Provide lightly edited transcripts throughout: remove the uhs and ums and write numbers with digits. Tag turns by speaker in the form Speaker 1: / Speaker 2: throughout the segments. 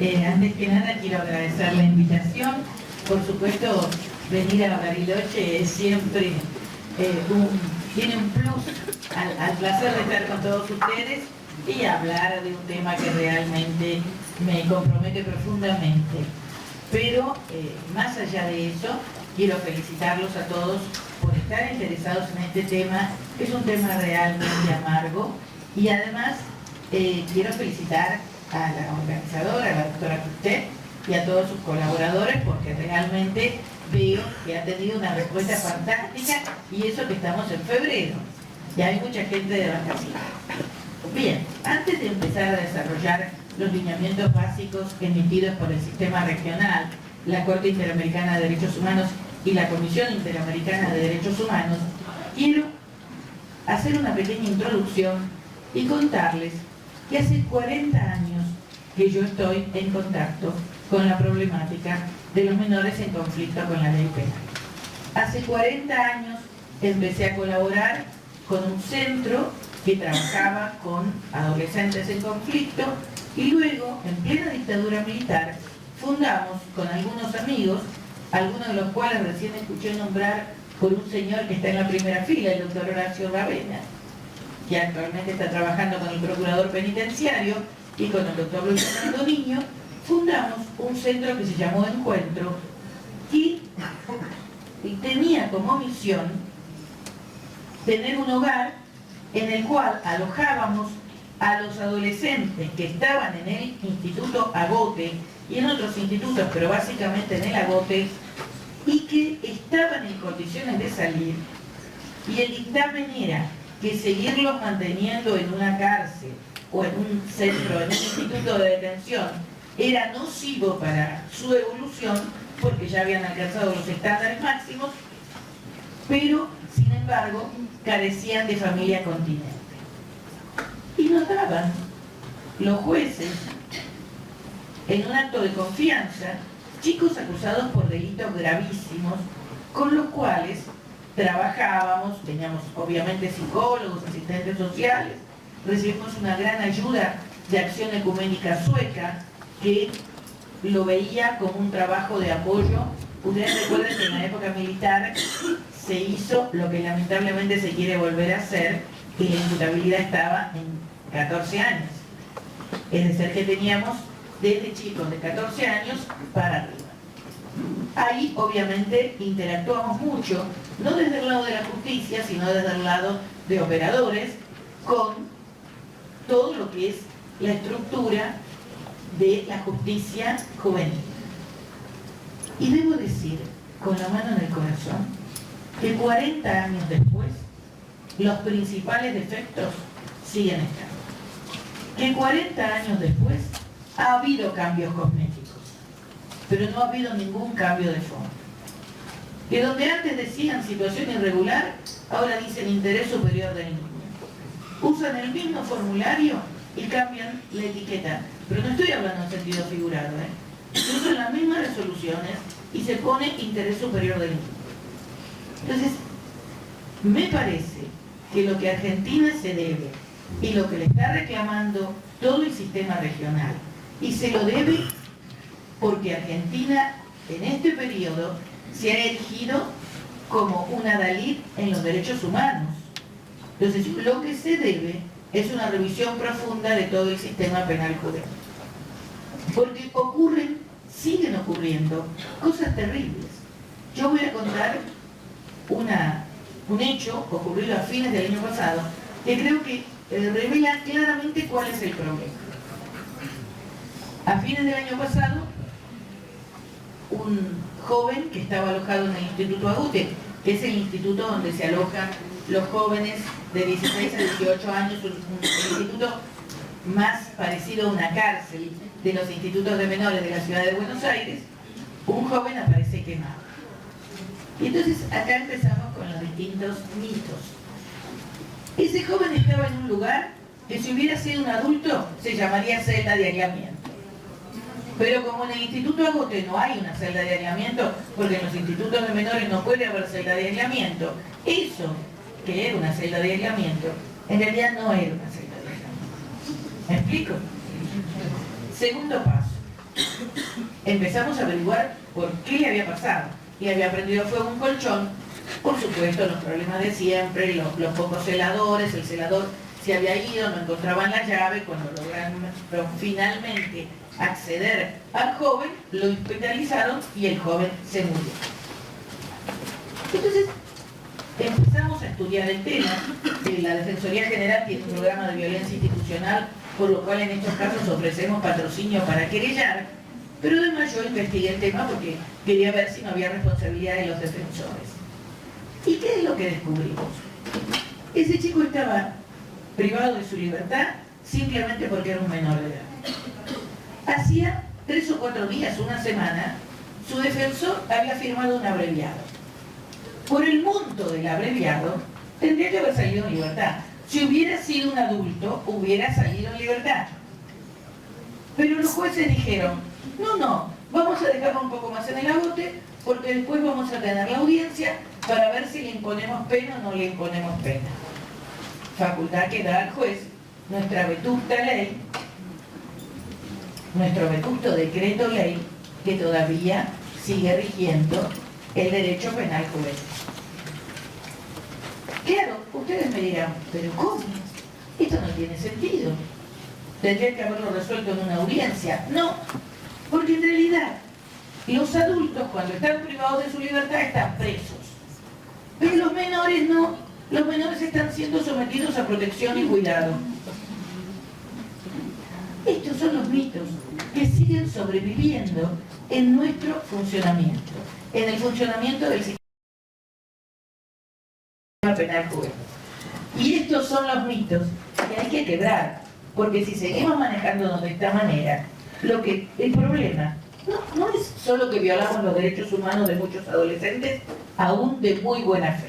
Speaker 1: Antes que nada quiero agradecer la invitación. Por supuesto, venir a Bariloche es siempre tiene un plus al placer de estar con todos ustedes y hablar de un tema que realmente me compromete profundamente. Pero más allá de eso, quiero felicitarlos a todos por estar interesados en este tema, que es un tema realmente amargo, y además quiero felicitar a la organizadora, a la doctora Custet, y a todos sus colaboradores, porque realmente veo que ha tenido una respuesta fantástica, y eso que estamos en febrero, y hay mucha gente de vacaciones. Bien, antes de empezar a desarrollar los lineamientos básicos emitidos por el sistema regional, la Corte Interamericana de Derechos Humanos y la Comisión Interamericana de Derechos Humanos, quiero hacer una pequeña introducción y contarles que hace 40 años que yo estoy en contacto con la problemática de los menores en conflicto con la ley penal. Hace 40 años empecé a colaborar con un centro que trabajaba con adolescentes en conflicto, y luego, en plena dictadura militar, fundamos con algunos amigos, algunos de los cuales recién escuché nombrar por un señor que está en la primera fila, el doctor Horacio Ravena, que actualmente está trabajando con el procurador penitenciario, y con el doctor Luis Fernando Niño, fundamos un centro que se llamó Encuentro, y tenía como misión tener un hogar en el cual alojábamos a los adolescentes que estaban en el Instituto Agote y en otros institutos, pero básicamente en el Agote, y que estaban en condiciones de salir, y el dictamen era que seguirlos manteniendo en una cárcel o en un centro, en un instituto de detención, era nocivo para su evolución, porque ya habían alcanzado los estándares máximos, pero, sin embargo, carecían de familia continente. Y nos daban los jueces, en un acto de confianza, chicos acusados por delitos gravísimos, con los cuales trabajábamos, teníamos obviamente psicólogos, asistentes sociales, recibimos una gran ayuda de Acción Ecuménica Sueca, que lo veía como un trabajo de apoyo. Ustedes recuerden que en la época militar se hizo lo que lamentablemente se quiere volver a hacer, que la imputabilidad estaba en 14 años. Es decir, que teníamos desde chicos de 14 años para arriba. Ahí obviamente interactuamos mucho, no desde el lado de la justicia, sino desde el lado de operadores, con todo lo que es la estructura de la justicia juvenil. Y debo decir, con la mano en el corazón, que 40 años después, los principales defectos siguen estando. Que 40 años después ha habido cambios cosméticos, pero no ha habido ningún cambio de fondo. Que donde antes decían situación irregular, ahora dicen interés superior del niño. Usan el mismo formulario y cambian la etiqueta, pero no estoy hablando en sentido figurado, Se usan las mismas resoluciones y se pone interés superior del niño. Entonces, me parece que lo que a Argentina se debe y lo que le está reclamando todo el sistema regional, y se lo debe porque Argentina en este periodo se ha erigido como un adalid en los derechos humanos. Entonces, lo que se debe es una revisión profunda de todo el sistema penal juvenil. Porque siguen ocurriendo cosas terribles. Yo voy a contar un hecho ocurrido a fines del año pasado, que creo que revela claramente cuál es el problema. A fines del año pasado, un joven que estaba alojado en el Instituto Agote, que es el instituto donde se alojan los jóvenes de 16 a 18 años, el instituto más parecido a una cárcel de los institutos de menores de la ciudad de Buenos Aires, un joven aparece quemado. Y entonces acá empezamos con los distintos mitos. Ese joven estaba en un lugar que, si hubiera sido un adulto, se llamaría celda de aislamiento. Pero como en el Instituto Agote no hay una celda de aislamiento, porque en los institutos de menores no puede haber celda de aislamiento, eso, que era una celda de aislamiento, en realidad no era una celda de aislamiento. ¿Me explico? Segundo paso. Empezamos a averiguar por qué le había pasado. Y había prendido fuego un colchón, por supuesto los problemas de siempre, los pocos celadores, el celador se había ido, no encontraban la llave, cuando lograron finalmente acceder al joven, lo hospitalizaron y el joven se murió. Entonces, empezamos a estudiar el tema. La Defensoría General tiene un programa de violencia institucional, por lo cual en estos casos ofrecemos patrocinio para querellar, pero además yo investigué el tema porque quería ver si no había responsabilidad de los defensores. ¿Y qué es lo que descubrimos? Ese chico estaba privado de su libertad simplemente porque era un menor de edad. Hacía 3 o 4 días, una semana, su defensor había firmado un abreviado. Por el monto del abreviado, tendría que haber salido en libertad. Si hubiera sido un adulto, hubiera salido en libertad. Pero los jueces dijeron, no, vamos a dejarlo un poco más en el agote, porque después vamos a tener la audiencia para ver si le imponemos pena o no le imponemos pena. Facultad que da al juez nuestra vetusta ley, nuestro vetusto decreto ley, que todavía sigue rigiendo el derecho penal juvenil. Claro, ustedes me dirán, pero ¿cómo? Esto no tiene sentido. Tendría que haberlo resuelto en una audiencia. No, porque en realidad los adultos cuando están privados de su libertad están presos. Pero los menores no, los menores están siendo sometidos a protección y cuidado. Estos son los mitos que siguen sobreviviendo en nuestro funcionamiento, en el funcionamiento del sistema penal juvenil. Y estos son los mitos que hay que quebrar, porque si seguimos manejándonos de esta manera, el problema no es solo que violamos los derechos humanos de muchos adolescentes, aún de muy buena fe.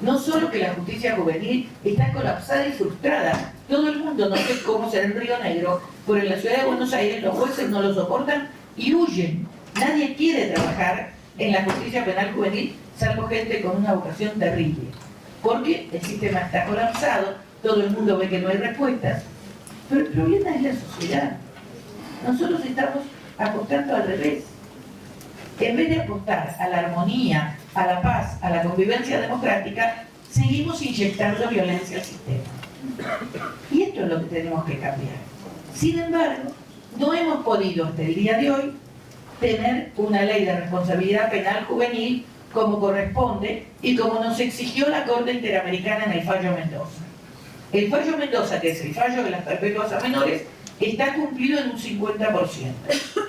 Speaker 1: No solo que la justicia juvenil está colapsada y frustrada. Todo el mundo, no sé cómo será en Río Negro, pero en la ciudad de Buenos Aires los jueces no lo soportan y huyen. Nadie quiere trabajar en la justicia penal juvenil, salvo gente con una vocación terrible. Porque el sistema está colapsado, todo el mundo ve que no hay respuestas. Pero el problema es la sociedad. Nosotros estamos apostando al revés. En vez de apostar a la armonía, a la paz, a la convivencia democrática, seguimos inyectando violencia al sistema. Y esto es lo que tenemos que cambiar. Sin embargo, no hemos podido hasta el día de hoy tener una ley de responsabilidad penal juvenil como corresponde y como nos exigió la Corte Interamericana en el fallo Mendoza. El fallo Mendoza, que es el fallo de las perpetuas a menores, está cumplido en un 50%.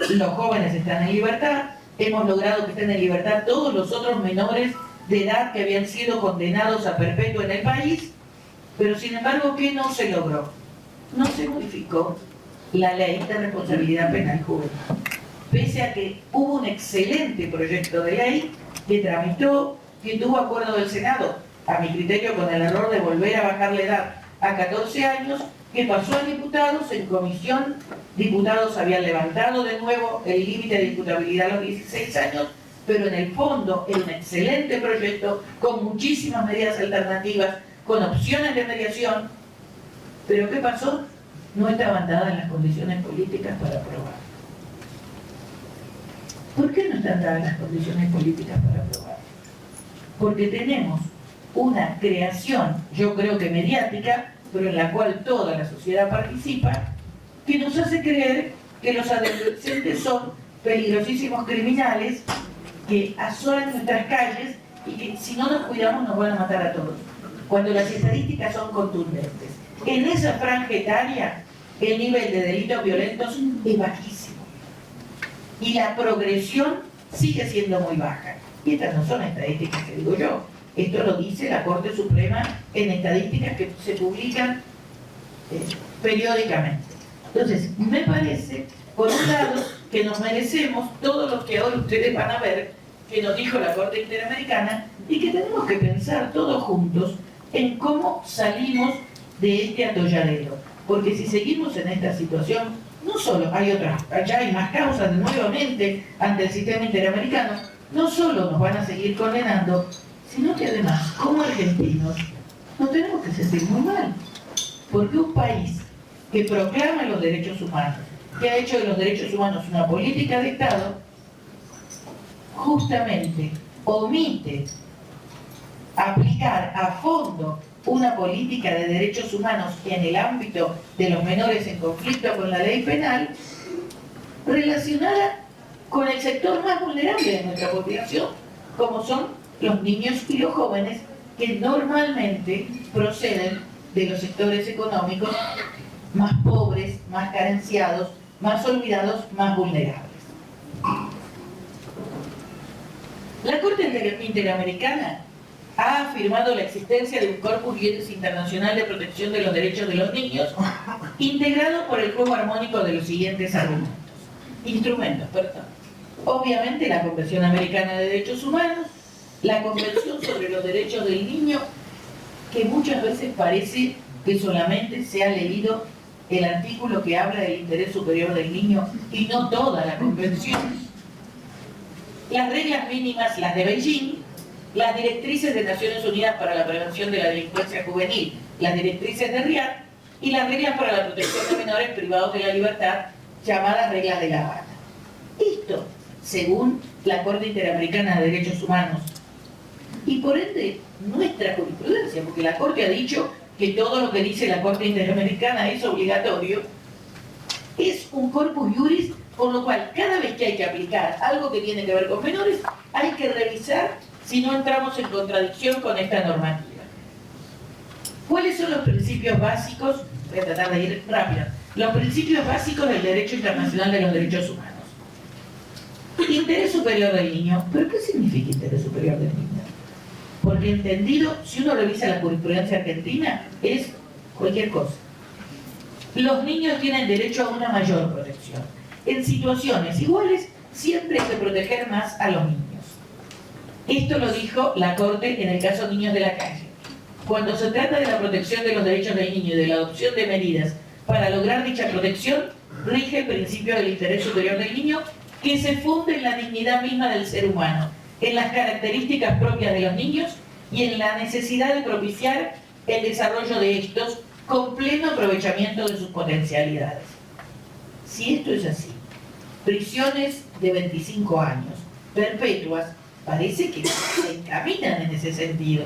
Speaker 1: Los jóvenes están en libertad, hemos logrado que estén en libertad todos los otros menores de edad que habían sido condenados a perpetua en el país, pero sin embargo, ¿qué no se logró? No se modificó la ley de responsabilidad penal juvenil. Pese a que hubo un excelente proyecto de ley que tramitó, que tuvo acuerdo del Senado, a mi criterio con el error de volver a bajar la edad a 14 años, que pasó a diputados, en comisión, diputados habían levantado de nuevo el límite de imputabilidad a los 16 años, pero en el fondo era un excelente proyecto, con muchísimas medidas alternativas, con opciones de mediación, pero ¿qué pasó? No estaban dadas las condiciones políticas para aprobar. ¿Por qué no están dadas las condiciones políticas para aprobar? Porque tenemos una creación, yo creo que mediática, pero en la cual toda la sociedad participa, que nos hace creer que los adolescentes son peligrosísimos criminales que asolan nuestras calles y que si no nos cuidamos nos van a matar a todos, cuando las estadísticas son contundentes. En esa franja etaria el nivel de delitos violentos es bajísimo y la progresión sigue siendo muy baja. Y estas no son estadísticas que digo yo, esto lo dice la Corte Suprema en estadísticas que se publican periódicamente. Entonces, me parece, por un lado, que nos merecemos todo lo que hoy ustedes van a ver, que nos dijo la Corte Interamericana, y que tenemos que pensar todos juntos en cómo salimos de este atolladero. Porque si seguimos en esta situación, no solo hay otras, allá hay más causas nuevamente ante el sistema interamericano, no solo nos van a seguir condenando, sino que además, como argentinos, nos tenemos que sentir muy mal. Porque un país que proclama los derechos humanos, que ha hecho de los derechos humanos una política de Estado, justamente omite aplicar a fondo una política de derechos humanos en el ámbito de los menores en conflicto con la ley penal, relacionada con el sector más vulnerable de nuestra población, como son los niños y los jóvenes, que normalmente proceden de los sectores económicos más pobres, más carenciados, más olvidados, más vulnerables. La Corte Interamericana ha afirmado la existencia de un corpus juris internacional de protección de los derechos de los niños, integrado por el juego armónico de los siguientes instrumentos. Obviamente la Convención Americana de Derechos Humanos, la Convención sobre los Derechos del Niño, que muchas veces parece que solamente se ha leído el artículo que habla del interés superior del niño y no toda la Convención. Las reglas mínimas, las de Beijing, las directrices de Naciones Unidas para la prevención de la delincuencia juvenil, las directrices de Riad y las reglas para la protección de menores privados de la libertad, llamadas reglas de La Habana. Esto, según la Corte Interamericana de Derechos Humanos, y por ende nuestra jurisprudencia, porque la Corte ha dicho que todo lo que dice la Corte Interamericana es obligatorio, es un corpus juris, por lo cual cada vez que hay que aplicar algo que tiene que ver con menores, hay que revisar si no entramos en contradicción con esta normativa. ¿Cuáles son los principios básicos? Voy a tratar de ir rápido. Los principios básicos del derecho internacional de los derechos humanos. Interés superior del niño. ¿Pero qué significa interés superior del niño? Porque entendido, si uno revisa la jurisprudencia argentina, es cualquier cosa. Los niños tienen derecho a una mayor protección. En situaciones iguales, siempre hay que proteger más a los niños. Esto lo dijo la Corte en el caso Niños de la Calle. Cuando se trata de la protección de los derechos del niño y de la adopción de medidas para lograr dicha protección, rige el principio del interés superior del niño, que se funde en la dignidad misma del ser humano, en las características propias de los niños y en la necesidad de propiciar el desarrollo de estos con pleno aprovechamiento de sus potencialidades. Si esto es así, prisiones de 25 años, perpetuas, parece que se encaminan en ese sentido.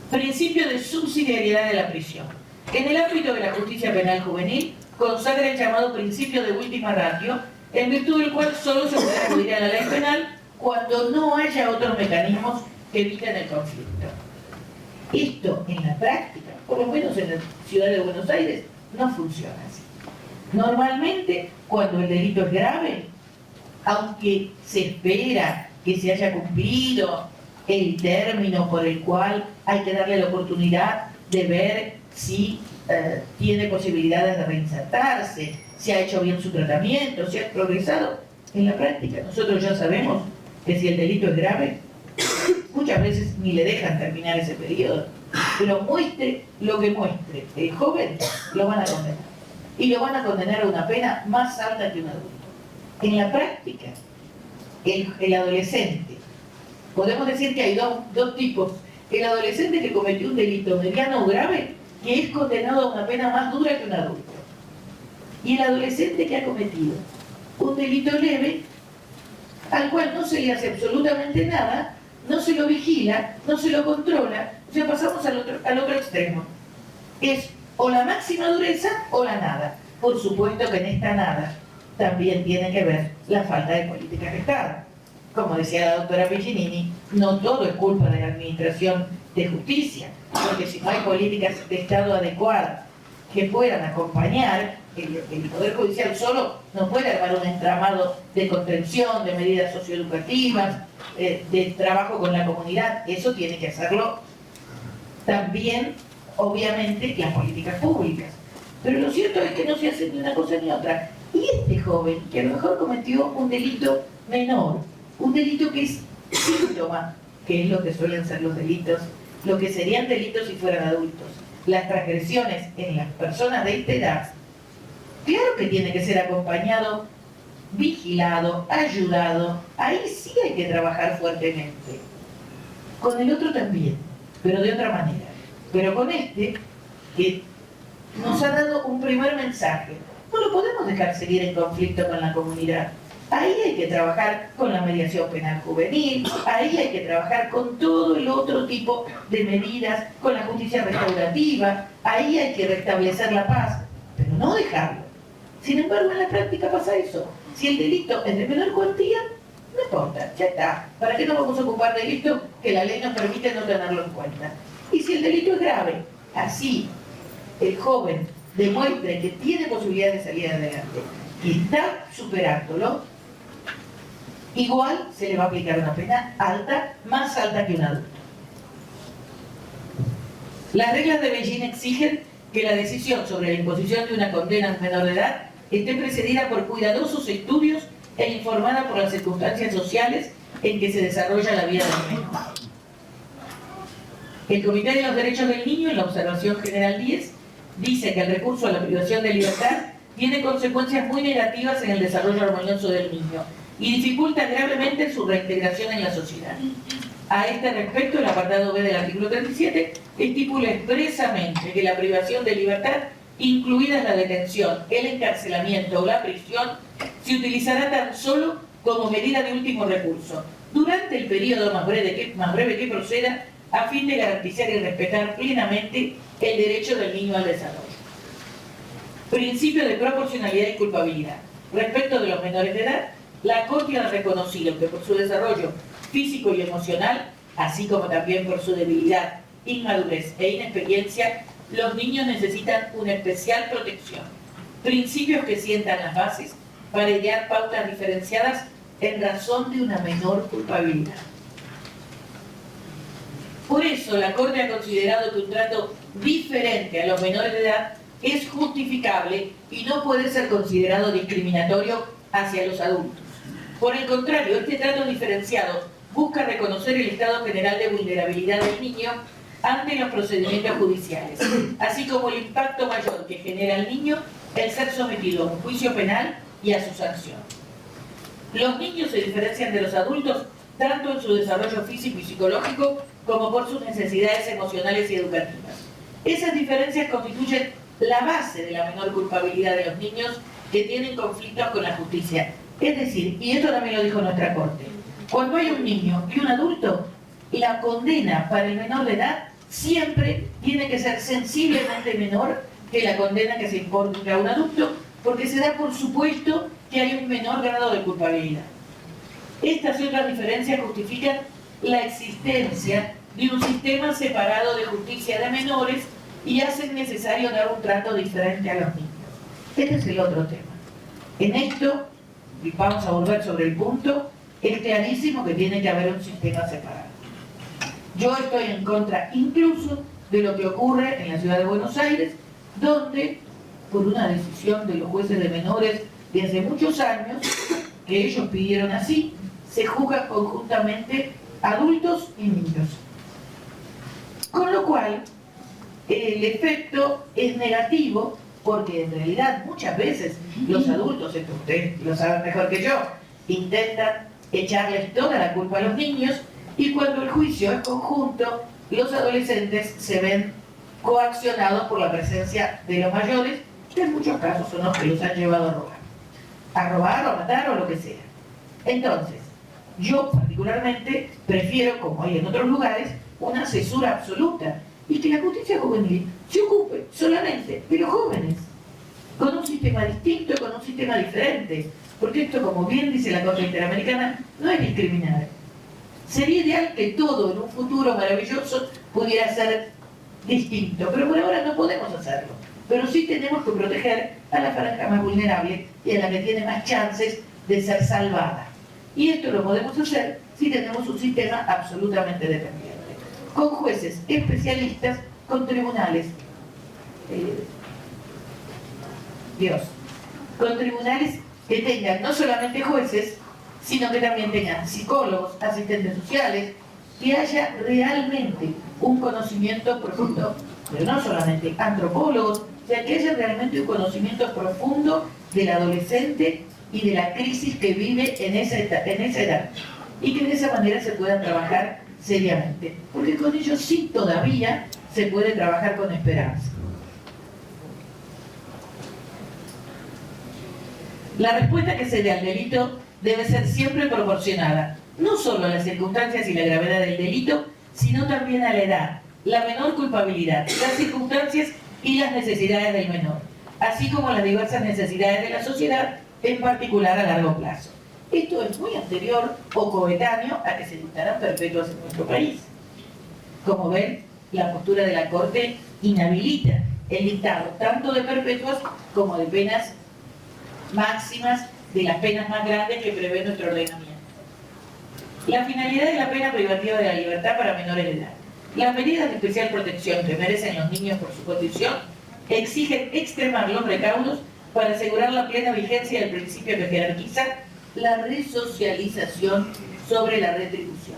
Speaker 1: Principio de subsidiariedad de la prisión. En el ámbito de la justicia penal juvenil, consagra el llamado principio de última ratio, en virtud del cual solo se puede acudir a la ley penal cuando no haya otros mecanismos que eviten el conflicto. Esto, en la práctica, por lo menos en la ciudad de Buenos Aires, no funciona así. Normalmente, cuando el delito es grave, aunque se espera que se haya cumplido el término por el cual hay que darle la oportunidad de ver si tiene posibilidades de reinsertarse, si ha hecho bien su tratamiento, si ha progresado, en la práctica nosotros ya sabemos que si el delito es grave, muchas veces ni le dejan terminar ese periodo, pero muestre lo que muestre el joven, lo van a condenar. Y lo van a condenar a una pena más alta que un adulto. En la práctica, el adolescente, podemos decir que hay dos tipos. El adolescente que cometió un delito mediano o grave, que es condenado a una pena más dura que un adulto. Y el adolescente que ha cometido un delito leve, al cual no se le hace absolutamente nada, no se lo vigila, no se lo controla, o sea, pasamos al otro extremo. Es o la máxima dureza o la nada. Por supuesto que en esta nada también tiene que ver la falta de políticas de Estado. Como decía la doctora Piccinini, no todo es culpa de la Administración de Justicia, porque si no hay políticas de Estado adecuadas que puedan acompañar, el Poder Judicial solo no puede armar un entramado de contención, de medidas socioeducativas, de trabajo con la comunidad. Eso tiene que hacerlo también, obviamente, las políticas públicas. Pero lo cierto es que no se hace ni una cosa ni otra. Y este joven, que a lo mejor cometió un delito menor, un delito que es síntoma, que es lo que suelen ser los delitos, lo que serían delitos si fueran adultos, las transgresiones en las personas de esta edad, claro que tiene que ser acompañado, vigilado, ayudado. Ahí sí hay que trabajar fuertemente. Con el otro también, pero de otra manera. Pero con este, que nos ha dado un primer mensaje. No lo podemos dejar seguir en conflicto con la comunidad. Ahí hay que trabajar con la mediación penal juvenil, ahí hay que trabajar con todo el otro tipo de medidas, con la justicia restaurativa, ahí hay que restablecer la paz, pero no dejarlo. Sin embargo, en la práctica pasa eso. Si el delito es de menor cuantía, no importa, ya está. ¿Para qué nos vamos a ocupar de esto que la ley nos permite no tenerlo en cuenta? Y si el delito es grave, así el joven demuestre que tiene posibilidad de salir adelante y está superándolo, igual se le va a aplicar una pena alta, más alta que un adulto. Las reglas de Beijing exigen que la decisión sobre la imposición de una condena a un menor de edad esté precedida por cuidadosos estudios e informada por las circunstancias sociales en que se desarrolla la vida del menor. El Comité de los Derechos del Niño, en la observación general 10, dice que el recurso a la privación de libertad tiene consecuencias muy negativas en el desarrollo armonioso del niño y dificulta gravemente su reintegración en la sociedad. A este respecto, el apartado B del artículo 37 estipula expresamente que la privación de libertad, incluida la detención, el encarcelamiento o la prisión, se utilizará tan solo como medida de último recurso, durante el periodo más breve que proceda, a fin de garantizar y respetar plenamente el derecho del niño al desarrollo. Principio de proporcionalidad y culpabilidad. Respecto de los menores de edad, la Corte ha reconocido que por su desarrollo físico y emocional, así como también por su debilidad, inmadurez e inexperiencia, los niños necesitan una especial protección. Principios que sientan las bases para idear pautas diferenciadas en razón de una menor culpabilidad. Por eso, la Corte ha considerado que un trato diferente a los menores de edad es justificable y no puede ser considerado discriminatorio hacia los adultos. Por el contrario, este trato diferenciado busca reconocer el estado general de vulnerabilidad del niño ante los procedimientos judiciales, así como el impacto mayor que genera al niño el ser sometido a un juicio penal y a su sanción. Los niños se diferencian de los adultos tanto en su desarrollo físico y psicológico como por sus necesidades emocionales y educativas. Esas diferencias constituyen la base de la menor culpabilidad de los niños que tienen conflictos con la justicia. Es decir, y esto también lo dijo nuestra Corte, cuando hay un niño y un adulto, la condena para el menor de edad siempre tiene que ser sensiblemente menor que la condena que se impone a un adulto, porque se da por supuesto que hay un menor grado de culpabilidad. Estas y otras diferencias justifican la existencia de un sistema separado de justicia de menores y hacen necesario dar un trato diferente a los niños. Este es el otro tema. En esto, y vamos a volver sobre el punto, es clarísimo que tiene que haber un sistema separado. Yo estoy en contra incluso de lo que ocurre en la ciudad de Buenos Aires, donde, por una decisión de los jueces de menores de hace muchos años, que ellos pidieron así, se juzgan conjuntamente adultos y niños. Con lo cual, el efecto es negativo, porque en realidad muchas veces los adultos, esto ustedes lo saben mejor que yo, intentan echarles toda la culpa a los niños, y cuando el juicio es conjunto, los adolescentes se ven coaccionados por la presencia de los mayores, que en muchos casos son los que los han llevado a robar o a matar o lo que sea. Entonces, yo particularmente prefiero, como hay en otros lugares, una cesura absoluta y que la justicia juvenil se ocupe solamente de los jóvenes, con un sistema distinto, con un sistema diferente, porque esto, como bien dice la Corte Interamericana, no es discriminar. Sería ideal que todo en un futuro maravilloso pudiera ser distinto, pero por ahora no podemos hacerlo. Pero sí tenemos que proteger a la franja más vulnerable y a la que tiene más chances de ser salvada. Y esto lo podemos hacer si tenemos un sistema absolutamente dependiente, con jueces especialistas, con tribunales, con tribunales que tengan no solamente jueces, sino que también tengan psicólogos, asistentes sociales, que haya realmente un conocimiento profundo, pero no solamente antropólogos, o sea, que haya realmente un conocimiento profundo del adolescente y de la crisis que vive en esa edad, y que de esa manera se pueda trabajar seriamente, porque con ellos sí todavía se puede trabajar con esperanza. La respuesta que se dé al delito debe ser siempre proporcionada, no solo a las circunstancias y la gravedad del delito, sino también a la edad, la menor culpabilidad, las circunstancias y las necesidades del menor, así como las diversas necesidades de la sociedad, en particular a largo plazo. Esto es muy anterior o coetáneo a que se dictaran perpetuas en nuestro país. Como ven, la postura de la Corte inhabilita el dictado tanto de perpetuas como de penas máximas, de las penas más grandes que prevé nuestro ordenamiento. La finalidad de la pena privativa de la libertad para menores de edad. Las medidas de especial protección que merecen los niños por su condición exigen extremar los recaudos para asegurar la plena vigencia del principio que jerarquiza la resocialización sobre la retribución.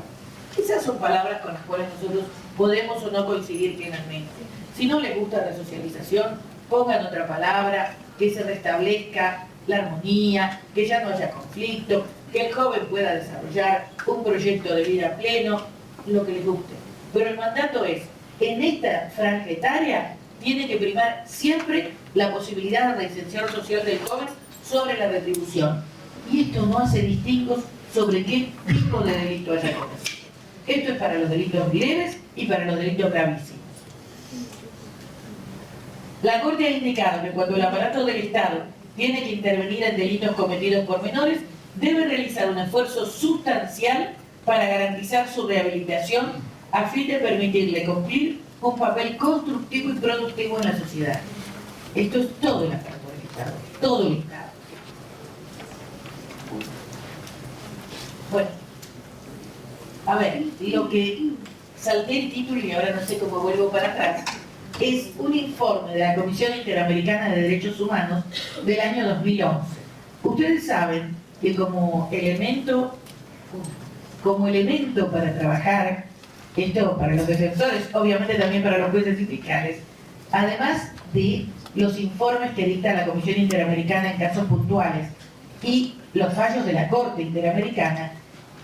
Speaker 1: Esas son palabras con las cuales nosotros podemos o no coincidir plenamente. Si no les gusta resocialización, pongan otra palabra, que se restablezca la armonía, que ya no haya conflicto, que el joven pueda desarrollar un proyecto de vida pleno, lo que les guste. Pero el mandato es, en esta franja etaria, tiene que primar siempre la posibilidad de reinserción social del joven sobre la retribución. Y esto no hace distingos sobre qué tipo de delito haya cometido. Esto es para los delitos leves y para los delitos gravísimos. La Corte ha indicado que cuando el aparato del Estado tiene que intervenir en delitos cometidos por menores, debe realizar un esfuerzo sustancial para garantizar su rehabilitación a fin de permitirle cumplir un papel constructivo y productivo en la sociedad. Esto es todo el aparato del Estado, todo el Estado. Bueno, a ver, lo que salté el título y ahora no sé cómo vuelvo para atrás, es un informe de la Comisión Interamericana de Derechos Humanos del año 2011. Ustedes saben que como elemento para trabajar, esto para los defensores, obviamente también para los jueces y fiscales, además de los informes que dicta la Comisión Interamericana en casos puntuales y los fallos de la Corte Interamericana,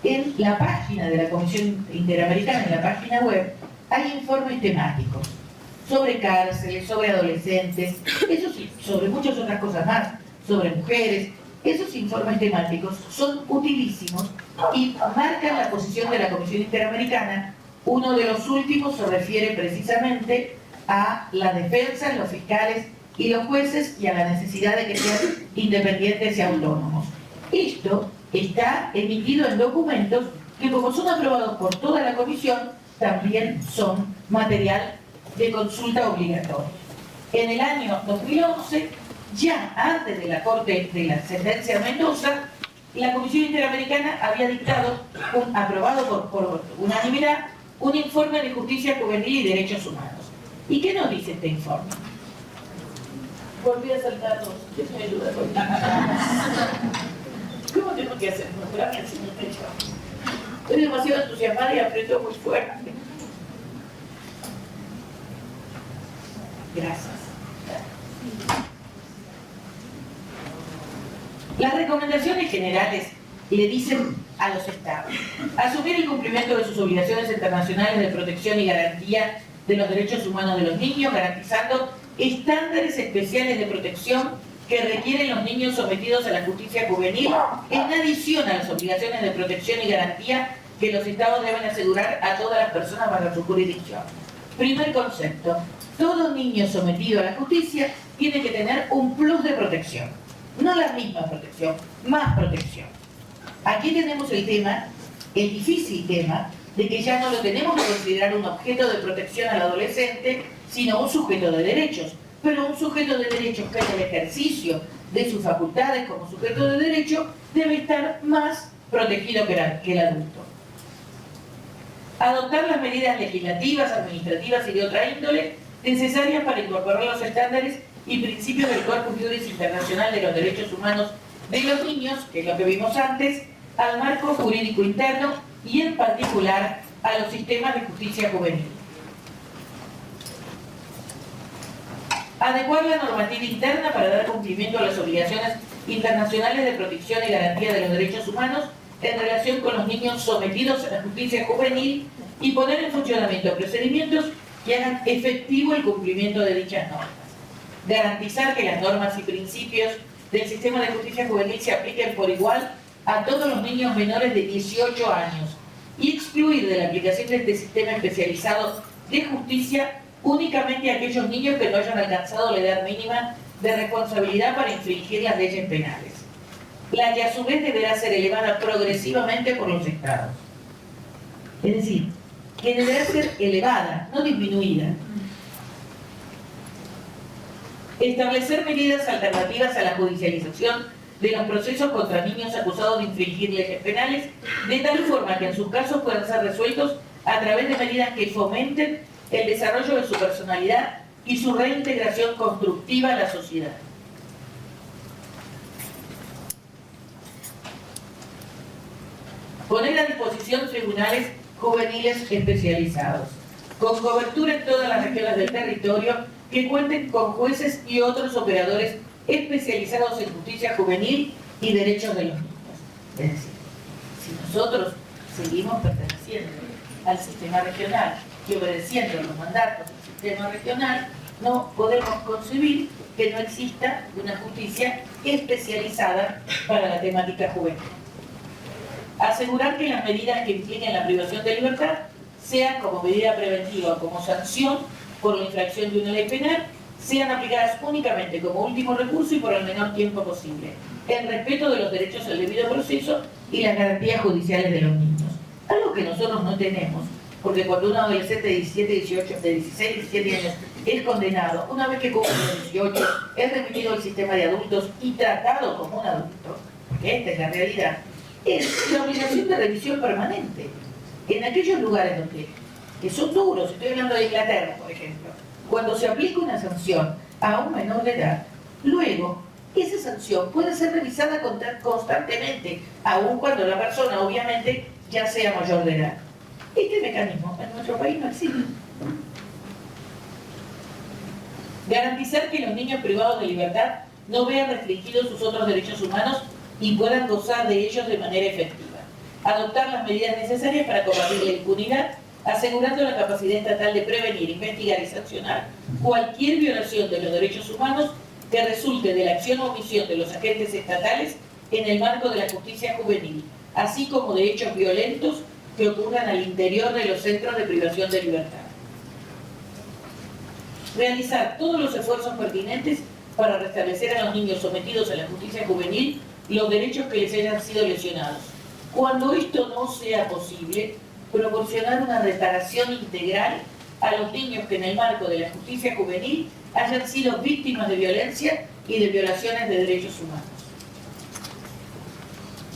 Speaker 1: en la página de la Comisión Interamericana, en la página web, hay informes temáticos sobre cárceles, sobre adolescentes, eso sí, sobre muchas otras cosas más, sobre mujeres. Esos informes temáticos son utilísimos y marcan la posición de la Comisión Interamericana. Uno de los últimos se refiere precisamente a las defensas, los fiscales y los jueces y a la necesidad de que sean independientes y autónomos. Esto está emitido en documentos que, como son aprobados por toda la Comisión, también son material de consulta obligatoria. En el año 2011, ya antes de la Corte de la sentencia Mendoza, la Comisión Interamericana había dictado, aprobado por unanimidad, un informe de justicia juvenil y derechos humanos. ¿Y qué nos dice este informe? Volví a saltar dos. ¿Quién me ayuda con ¿Cómo tengo que hacer? Mostrarme así en el pecho. Estoy demasiado entusiasmada y aprieto muy fuerte. Gracias. Las recomendaciones generales le dicen a los Estados asumir el cumplimiento de sus obligaciones internacionales de protección y garantía de los derechos humanos de los niños, garantizando estándares especiales de protección que requieren los niños sometidos a la justicia juvenil, en adición a las obligaciones de protección y garantía que los Estados deben asegurar a todas las personas bajo su jurisdicción. Primer concepto: todo niño sometido a la justicia tiene que tener un plus de protección. No la misma protección, más protección. Aquí tenemos el tema, el difícil tema, de que ya no lo tenemos que considerar un objeto de protección al adolescente, sino un sujeto de derechos. Pero un sujeto de derechos que en el ejercicio de sus facultades como sujeto de derecho debe estar más protegido que el adulto. Adoptar las medidas legislativas, administrativas y de otra índole necesarias para incorporar los estándares y principios del Corpus Juris Internacional de los Derechos Humanos de los Niños, que es lo que vimos antes, al marco jurídico interno y en particular a los sistemas de justicia juvenil. Adecuar la normativa interna para dar cumplimiento a las obligaciones internacionales de protección y garantía de los derechos humanos en relación con los niños sometidos a la justicia juvenil y poner en funcionamiento procedimientos que hagan efectivo el cumplimiento de dichas normas. Garantizar que las normas y principios del sistema de justicia juvenil se apliquen por igual a todos los niños menores de 18 años y excluir de la aplicación de este sistema especializado de justicia únicamente a aquellos niños que no hayan alcanzado la edad mínima de responsabilidad para infringir las leyes penales, la que a su vez deberá ser elevada progresivamente por los estados. Es decir, que deberá ser elevada, no disminuida. Establecer medidas alternativas a la judicialización de los procesos contra niños acusados de infringir leyes penales, de tal forma que en sus casos puedan ser resueltos a través de medidas que fomenten el desarrollo de su personalidad y su reintegración constructiva a la sociedad. Poner a disposición tribunales juveniles especializados, con cobertura en todas las regiones del territorio, que cuenten con jueces y otros operadores especializados en justicia juvenil y derechos de los niños. Es decir, si nosotros seguimos perteneciendo al sistema regional y obedeciendo los mandatos del sistema regional, no podemos concebir que no exista una justicia especializada para la temática juvenil. Asegurar que las medidas que impliquen la privación de libertad sean como medida preventiva o como sanción por la infracción de una ley penal, sean aplicadas únicamente como último recurso y por el menor tiempo posible, en respeto de los derechos al debido proceso y las garantías judiciales de los niños. Algo que nosotros no tenemos, porque cuando un adolescente de 17, 18, de 16, 17 años es condenado, una vez que cumple los 18, es remitido al sistema de adultos y tratado como un adulto, porque esta es la realidad, es la obligación de revisión permanente. En aquellos lugares donde, que son duros, estoy hablando de Inglaterra, por ejemplo, cuando se aplica una sanción a un menor de edad, luego esa sanción puede ser revisada constantemente, aun cuando la persona obviamente ya sea mayor de edad. Este mecanismo en nuestro país no existe. Garantizar que los niños privados de libertad no vean restringidos sus otros derechos humanos y puedan gozar de ellos de manera efectiva. Adoptar las medidas necesarias para combatir la impunidad, asegurando la capacidad estatal de prevenir, investigar y sancionar cualquier violación de los derechos humanos que resulte de la acción o omisión de los agentes estatales en el marco de la justicia juvenil, así como de hechos violentos que ocurran al interior de los centros de privación de libertad. Realizar todos los esfuerzos pertinentes para restablecer a los niños sometidos a la justicia juvenil los derechos que les hayan sido lesionados. Cuando esto no sea posible, proporcionar una reparación integral a los niños que en el marco de la justicia juvenil hayan sido víctimas de violencia y de violaciones de derechos humanos.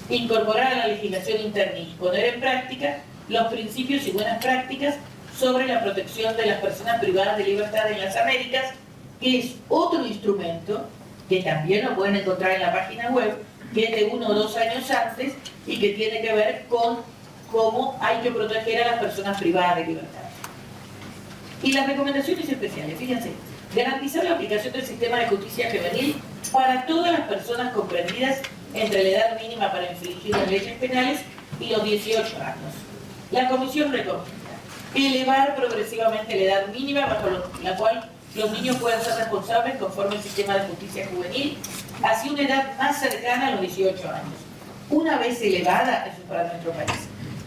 Speaker 1: Incorporar a la legislación interna y poner en práctica los principios y buenas prácticas sobre la protección de las personas privadas de libertad en las Américas, que es otro instrumento que también lo pueden encontrar en la página web, que es de 1 o 2 años antes y que tiene que ver con cómo hay que proteger a las personas privadas de libertad. Y las recomendaciones especiales, fíjense, garantizar la aplicación del sistema de justicia juvenil para todas las personas comprendidas entre la edad mínima para infringir las leyes penales y los 18 años. La Comisión recomienda elevar progresivamente la edad mínima bajo la cual los niños puedan ser responsables conforme al sistema de justicia juvenil hacia una edad más cercana a los 18 años. Una vez elevada, eso es para nuestro país,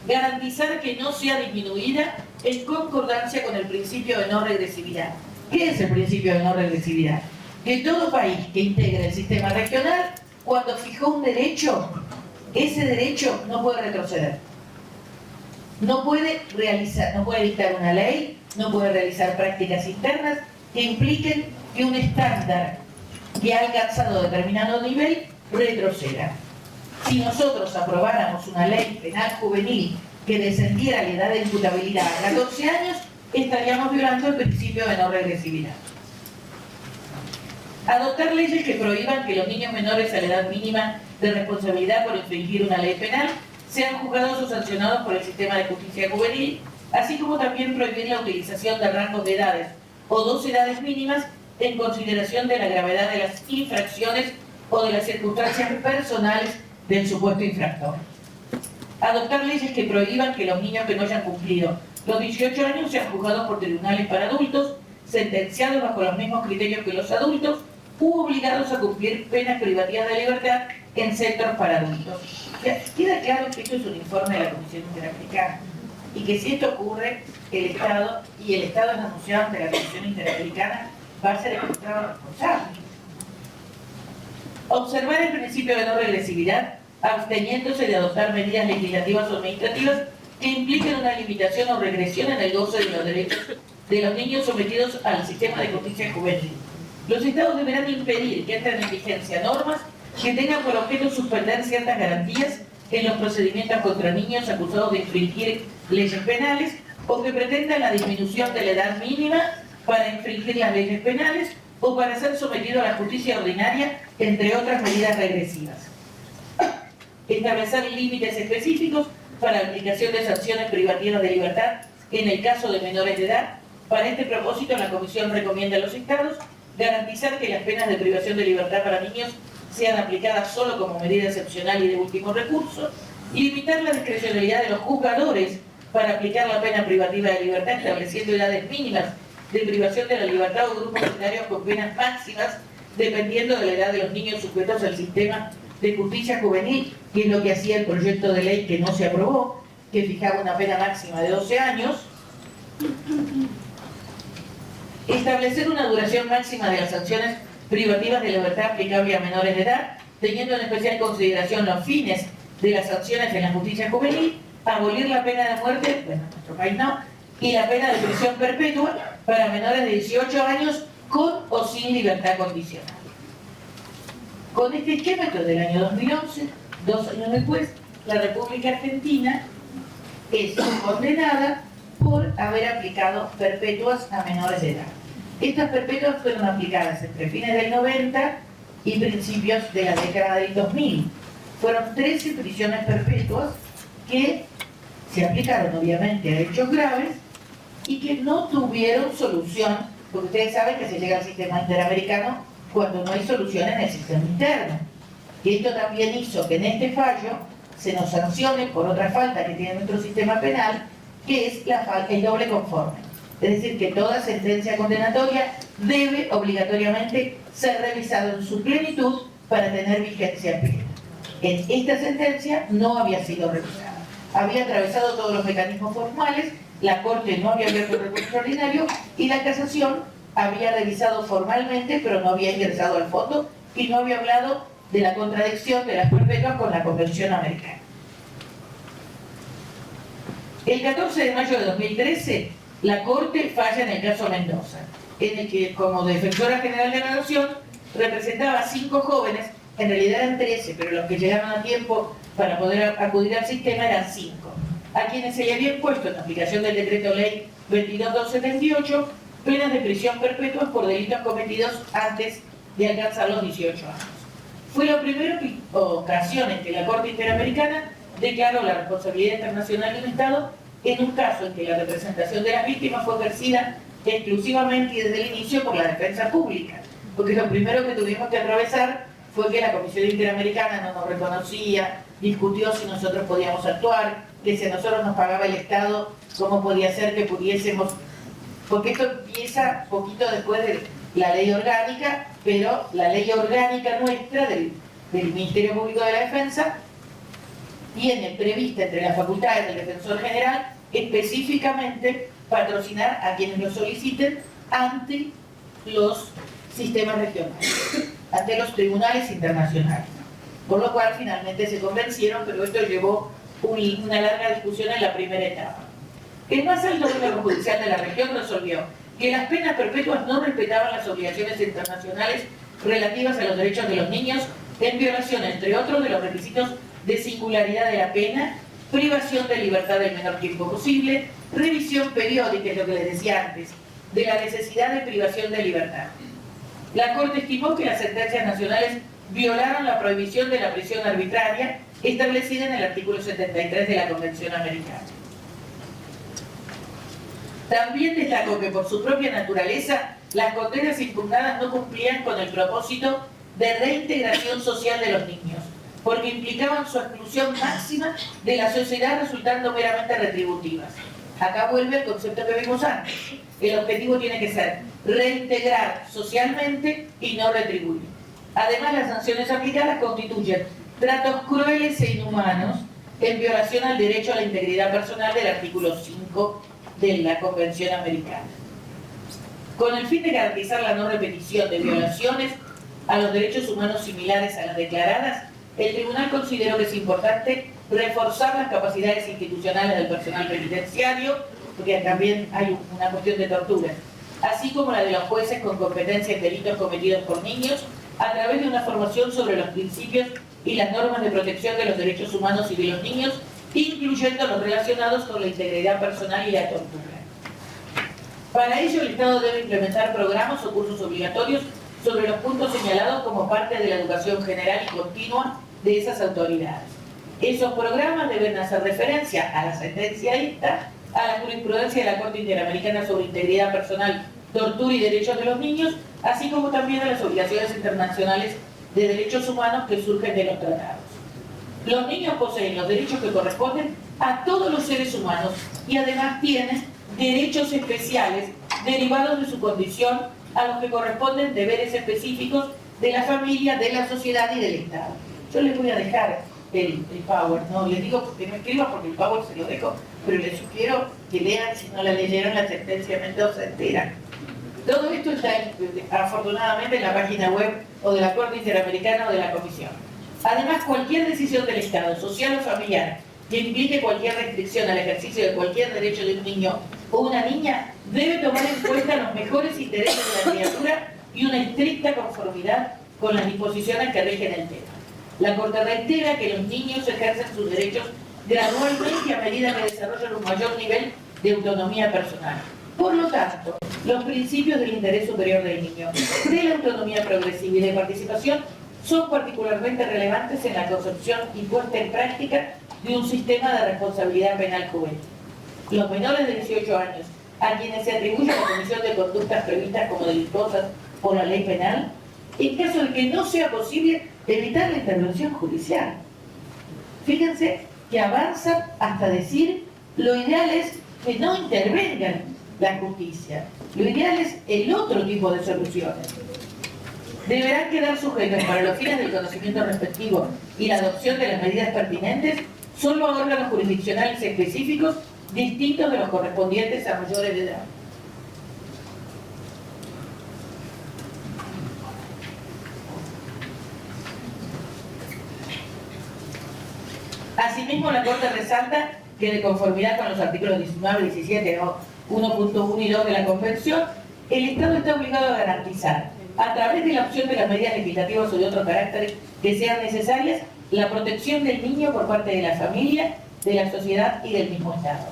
Speaker 1: garantizar que no sea disminuida en concordancia con el principio de no regresividad. ¿Qué es el principio de no regresividad? Que todo país que integre el sistema regional, cuando fijó un derecho, ese derecho no puede retroceder. No puede dictar una ley, no puede realizar prácticas internas que impliquen que un estándar que ha alcanzado determinado nivel retroceda. Si nosotros aprobáramos una ley penal juvenil que descendiera la edad de imputabilidad a 14 años, estaríamos violando el principio de no regresividad. Adoptar leyes que prohíban que los niños menores a la edad mínima de responsabilidad por infringir una ley penal sean juzgados o sancionados por el sistema de justicia juvenil, así como también prohibir la utilización de rangos de edades o 2 edades mínimas en consideración de la gravedad de las infracciones o de las circunstancias personales del supuesto infractor. Adoptar leyes que prohíban que los niños que no hayan cumplido los 18 años sean juzgados por tribunales para adultos, sentenciados bajo los mismos criterios que los adultos u obligados a cumplir penas privativas de libertad en centros para adultos. Queda claro que esto es un informe de la Comisión Interamericana y que si esto ocurre, el Estado es anunciado ante la Comisión Interamericana, va a ser encontrado responsable. Observar el principio de no regresividad, absteniéndose de adoptar medidas legislativas o administrativas que impliquen una limitación o regresión en el goce de los derechos de los niños sometidos al sistema de justicia juvenil. Los Estados deberán impedir que entren en vigencia normas que tengan por objeto suspender ciertas garantías en los procedimientos contra niños acusados de infringir leyes penales o que pretendan la disminución de la edad mínima para infringir las leyes penales o para ser sometido a la justicia ordinaria, entre otras medidas regresivas. Establecer límites específicos para la aplicación de sanciones privativas de libertad en el caso de menores de edad. Para este propósito, la Comisión recomienda a los Estados garantizar que las penas de privación de libertad para niños sean aplicadas solo como medida excepcional y de último recurso, y limitar la discrecionalidad de los juzgadores para aplicar la pena privativa de libertad, estableciendo edades mínimas de privación de la libertad o grupos etarios con penas máximas, dependiendo de la edad de los niños sujetos al sistema de justicia juvenil, que es lo que hacía el proyecto de ley que no se aprobó, que fijaba una pena máxima de 12 años. Establecer una duración máxima de las sanciones privativas de libertad aplicable a menores de edad, teniendo en especial consideración los fines de las sanciones en la justicia juvenil, abolir la pena de muerte, bueno, en nuestro país no, y la pena de prisión perpetua para menores de 18 años con o sin libertad condicional. Con este esquema, que es del año 2011, 2 años después, la República Argentina es condenada por haber aplicado perpetuas a menores de edad. Estas perpetuas fueron aplicadas entre fines del 90 y principios de la década del 2000. Fueron 13 prisiones perpetuas que se aplicaron obviamente a hechos graves y que no tuvieron solución, porque ustedes saben que se llega al sistema interamericano cuando no hay solución en el sistema interno. Y esto también hizo que en este fallo se nos sancione por otra falta que tiene nuestro sistema penal, que es el doble conforme. Es decir, que toda sentencia condenatoria debe obligatoriamente ser revisada en su plenitud para tener vigencia plena. En esta sentencia no había sido revisada. Había atravesado todos los mecanismos formales, la Corte no había abierto recurso extraordinario y la Casación había revisado formalmente, pero no había ingresado al fondo y no había hablado de la contradicción de las perpetuas con la Convención Americana. El 14 de mayo de 2013, la Corte falla en el caso Mendoza, en el que, como defensora general de la Nación, representaba a 5 jóvenes, en realidad eran 13, pero los que llegaron a tiempo para poder acudir al sistema eran 5, a quienes se le había impuesto en aplicación del decreto ley 22.278 penas de prisión perpetua por delitos cometidos antes de alcanzar los 18 años. Fue la primera ocasión en que la Corte Interamericana declaró la responsabilidad internacional de un Estado en un caso en que la representación de las víctimas fue ejercida exclusivamente y desde el inicio por la defensa pública, porque lo primero que tuvimos que atravesar fue que la Comisión Interamericana no nos reconocía, discutió si nosotros podíamos actuar, que si a nosotros nos pagaba el Estado, cómo podía ser que pudiésemos, porque esto empieza poquito después de la ley orgánica, pero la ley orgánica nuestra del Ministerio Público de la Defensa tiene prevista entre las facultades del Defensor General específicamente patrocinar a quienes lo soliciten ante los sistemas regionales, ante los tribunales internacionales. Por lo cual finalmente se convencieron, pero esto llevó una larga discusión en la primera etapa. El más alto órgano judicial de la región resolvió que las penas perpetuas no respetaban las obligaciones internacionales relativas a los derechos de los niños en violación, entre otros, de los requisitos de singularidad de la pena, privación de libertad del menor tiempo posible, revisión periódica, es lo que les decía antes, de la necesidad de privación de libertad. La Corte estimó que las sentencias nacionales violaron la prohibición de la prisión arbitraria establecida en el artículo 73 de la Convención Americana. También destacó que por su propia naturaleza, las condenas impugnadas no cumplían con el propósito de reintegración social de los niños, porque implicaban su exclusión máxima de la sociedad resultando meramente retributivas. Acá vuelve el concepto que vimos antes. el objetivo tiene que ser reintegrar socialmente y no retribuir. Además, las sanciones aplicadas constituyen tratos crueles e inhumanos en violación al derecho a la integridad personal del artículo 5 de la Convención Americana. Con el fin de garantizar la no repetición de violaciones a los derechos humanos similares a las declaradas, el Tribunal consideró que es importante reforzar las capacidades institucionales del personal penitenciario, porque también hay una cuestión de tortura, así como la de los jueces con competencia en delitos cometidos por niños, a través de una formación sobre los principios y las normas de protección de los derechos humanos y de los niños, incluyendo los relacionados con la integridad personal y la tortura. Para ello, el Estado debe implementar programas o cursos obligatorios sobre los puntos señalados como parte de la educación general y continua de esas autoridades. Esos programas deben hacer referencia a la sentencia esta, a la jurisprudencia de la Corte Interamericana sobre Integridad Personal, Tortura y Derechos de los Niños, así como también a las obligaciones internacionales de derechos humanos que surgen de los tratados. Los niños poseen los derechos que corresponden a todos los seres humanos y además tienen derechos especiales derivados de su condición, a los que corresponden deberes específicos de la familia, de la sociedad y del Estado. Yo les voy a dejar el Power, no les digo que no escriban porque el Power se lo dejo, pero les sugiero que lean, si no la leyeron, la sentencia Mendoza entera. Todo esto está afortunadamente en la página web o de la Corte Interamericana o de la Comisión. Además, cualquier decisión del Estado, social o familiar, que implique cualquier restricción al ejercicio de cualquier derecho de un niño o una niña, debe tomar en cuenta los mejores intereses de la criatura y una estricta conformidad con las disposiciones que rigen el tema. La Corte reitera que los niños ejercen sus derechos gradualmente a medida que desarrollan un mayor nivel de autonomía personal. Por lo tanto, los principios del interés superior del niño, de la autonomía progresiva y de participación son particularmente relevantes en la concepción y puesta en práctica de un sistema de responsabilidad penal juvenil. Los menores de 18 años, a quienes se atribuye la comisión de conductas previstas como delituosas por la ley penal, en caso de que no sea posible evitar la intervención judicial. Fíjense que avanza hasta decir, lo ideal es que no intervengan la justicia, lo ideal es el otro tipo de soluciones. Deberán quedar sujetos para los fines del conocimiento respectivo y la adopción de las medidas pertinentes solo a órganos jurisdiccionales específicos distintos de los correspondientes a mayores de edad. Asimismo, la Corte resalta que de conformidad con los artículos 19, 17, 1.1 y 2 de la Convención, el Estado está obligado a garantizar, a través de la opción de las medidas legislativas o de otro carácter que sean necesarias, la protección del niño por parte de la familia, de la sociedad y del mismo Estado.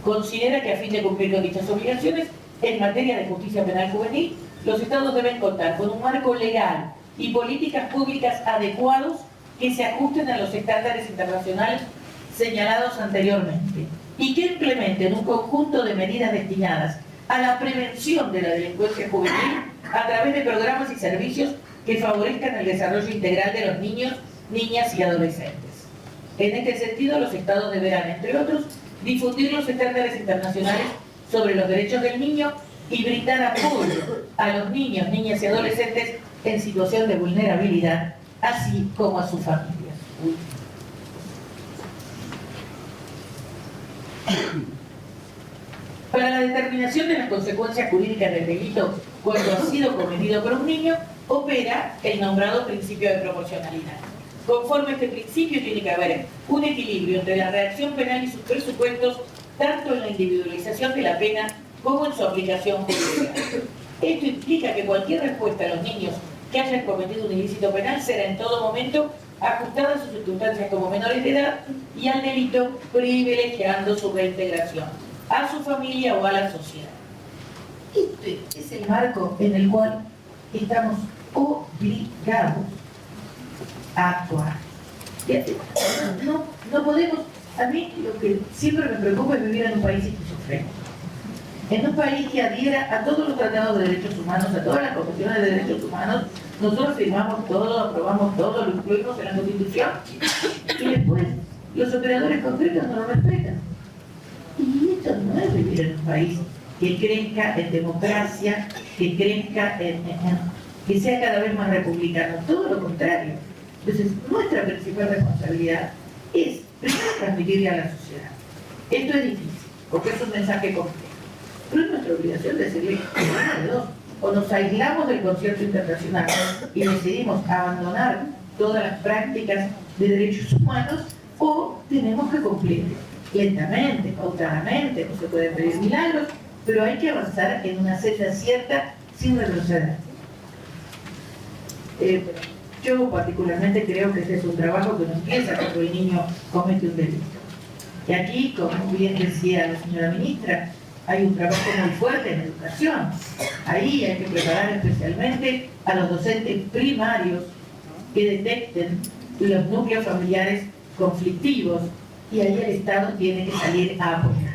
Speaker 1: Considera que a fin de cumplir con dichas obligaciones, en materia de justicia penal juvenil, los Estados deben contar con un marco legal y políticas públicas adecuados que se ajusten a los estándares internacionales señalados anteriormente y que implementen un conjunto de medidas destinadas a la prevención de la delincuencia juvenil a través de programas y servicios que favorezcan el desarrollo integral de los niños, niñas y adolescentes. En este sentido, los Estados deberán, entre otros, difundir los estándares internacionales sobre los derechos del niño y brindar apoyo a los niños, niñas y adolescentes en situación de vulnerabilidad, así como a sus familias. Para la determinación de las consecuencias jurídicas del delito cuando ha sido cometido por un niño, opera el nombrado principio de proporcionalidad. Conforme a este principio tiene que haber un equilibrio entre la reacción penal y sus presupuestos, tanto en la individualización de la pena como en su aplicación jurídica. Esto implica que cualquier respuesta a los niños que hayan cometido un ilícito penal será en todo momento ajustada a sus circunstancias como menores de edad y al delito, privilegiando su reintegración a su familia o a la sociedad. Este es el marco en el cual estamos obligados a actuar. No podemos, a mí lo que siempre me preocupa es vivir en un país esquizofrénico. En un país que adhiera a todos los tratados de derechos humanos, a todas las convenciones de derechos humanos, nosotros firmamos todo, aprobamos todo, lo incluimos en la Constitución, y después los operadores concretos no lo respetan. Y esto no es vivir en un país que que crezca en democracia, que crezca que sea cada vez más republicano, todo lo contrario. Entonces, nuestra principal responsabilidad es, primero, transmitirle a la sociedad. Esto es difícil, porque es un mensaje complejo. Pero es nuestra obligación decirle, una de dos, o nos aislamos del concierto internacional y decidimos abandonar todas las prácticas de derechos humanos, o tenemos que cumplir lentamente, pautadamente, no se pueden pedir milagros, pero hay que avanzar en una senda cierta sin retroceder. Yo particularmente creo que este es un trabajo que no empieza cuando el niño comete un delito. Y aquí, como bien decía la señora ministra, hay un trabajo muy fuerte en educación. Ahí hay que preparar especialmente a los docentes primarios que detecten los núcleos familiares conflictivos, y ahí el Estado tiene que salir a apoyar.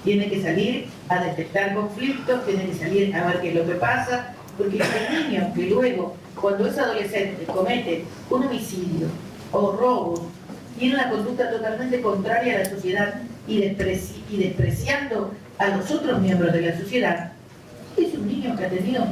Speaker 1: Tiene que salir a detectar conflictos, tiene que salir a ver qué es lo que pasa, porque el niño que luego, cuando es adolescente, comete un homicidio o robo, tiene una conducta totalmente contraria a la sociedad y despreciando a los otros miembros de la sociedad, es un niño que ha tenido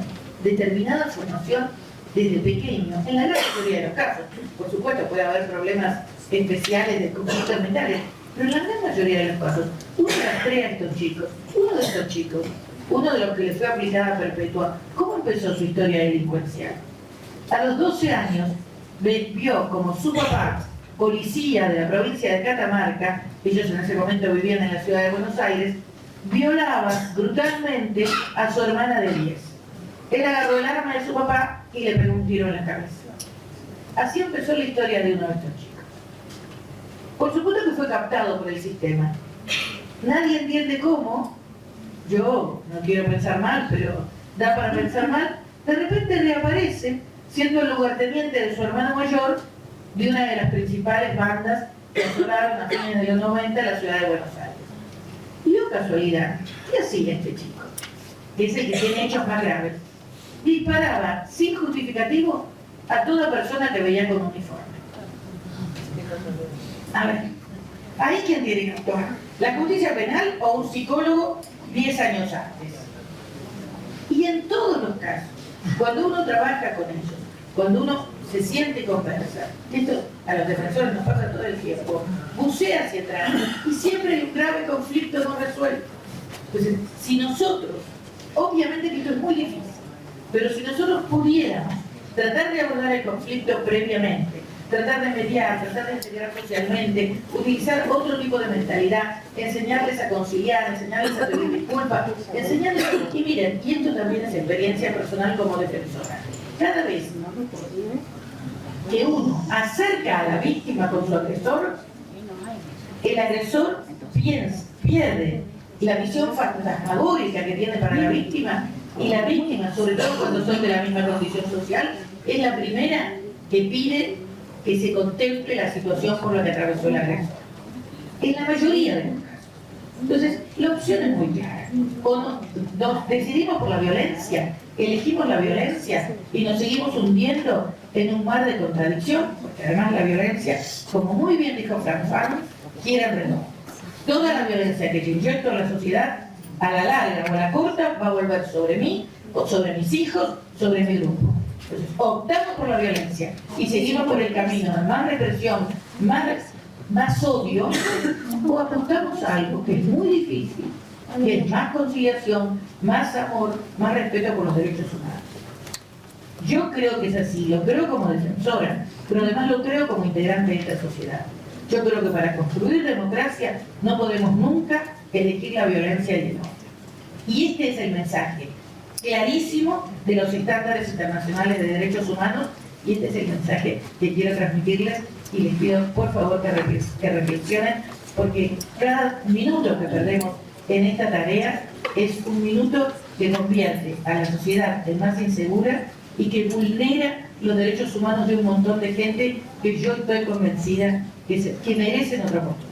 Speaker 1: determinada formación desde pequeño, en la gran mayoría de los casos. Por supuesto, puede haber problemas especiales de conflictos mentales, pero en la gran mayoría de los casos, uno rastrea a estos chicos, uno de estos chicos, uno de los que le fue aplicada perpetua, ¿cómo empezó su historia delincuencial? A los 12 años, vio como su papá, policía de la provincia de Catamarca, ellos en ese momento vivían en la ciudad de Buenos Aires, violaba brutalmente a su hermana de 10. Él agarró el arma de su papá y le pegó un tiro en la cabeza. Así empezó la historia de uno de estos chicos. Por supuesto que fue captado por el sistema. Nadie entiende cómo, yo no quiero pensar mal, pero da para pensar mal, de repente reaparece siendo el lugarteniente de su hermano mayor de una de las principales bandas que asolaron a fines de los 90 la ciudad de Buenos Aires. Y oh casualidad, ¿qué hacía este chico? Que es el que tiene hechos más graves. Disparaba sin justificativo a toda persona que veía con uniforme. A ver, ¿ahí quién tiene que actuar? ¿La justicia penal o un psicólogo 10 años antes? Y en todos los casos, cuando uno trabaja con ellos, cuando uno se siente conversar, esto a los defensores nos pasa todo el tiempo, bucea hacia atrás y siempre hay un grave conflicto no resuelto. Entonces, si nosotros, obviamente que esto es muy difícil, pero si nosotros pudiéramos tratar de abordar el conflicto previamente, tratar de mediar, tratar de integrar socialmente, utilizar otro tipo de mentalidad, enseñarles a conciliar, enseñarles a pedir disculpas, enseñarles, y miren, y esto también es experiencia personal como defensora, cada vez que uno acerca a la víctima con su agresor, el agresor pierde la visión fantasmagórica que tiene para la víctima, y la víctima, sobre todo cuando son de la misma condición social, es la primera que pide que se contemple la situación por la que atravesó el agresor. En la mayoría de los casos. Entonces, la opción es muy clara. O nos decidimos por la violencia, elegimos la violencia y nos seguimos hundiendo en un mar de contradicción, porque además la violencia, como muy bien dijo Frank Fanon, quiere no. Toda la violencia que yo inyecto en la sociedad, a la larga o a la corta, va a volver sobre mí, o sobre mis hijos, sobre mi grupo. Entonces, optamos por la violencia y seguimos por el camino de más represión, más odio, o apuntamos a algo que es muy difícil, que es más conciliación, más amor, más respeto por los derechos humanos. Yo creo que es así, lo creo como defensora, pero además lo creo como integrante de esta sociedad. Yo creo que para construir democracia no podemos nunca elegir la violencia y el odio. Y este es el mensaje clarísimo de los estándares internacionales de derechos humanos, y este es el mensaje que quiero transmitirles, y les pido por favor que reflexionen, porque cada minuto que perdemos en esta tarea es un minuto que convierte a la sociedad en más insegura y que vulnera los derechos humanos de un montón de gente que yo estoy convencida que merecen otra postura.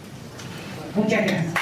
Speaker 1: Muchas gracias.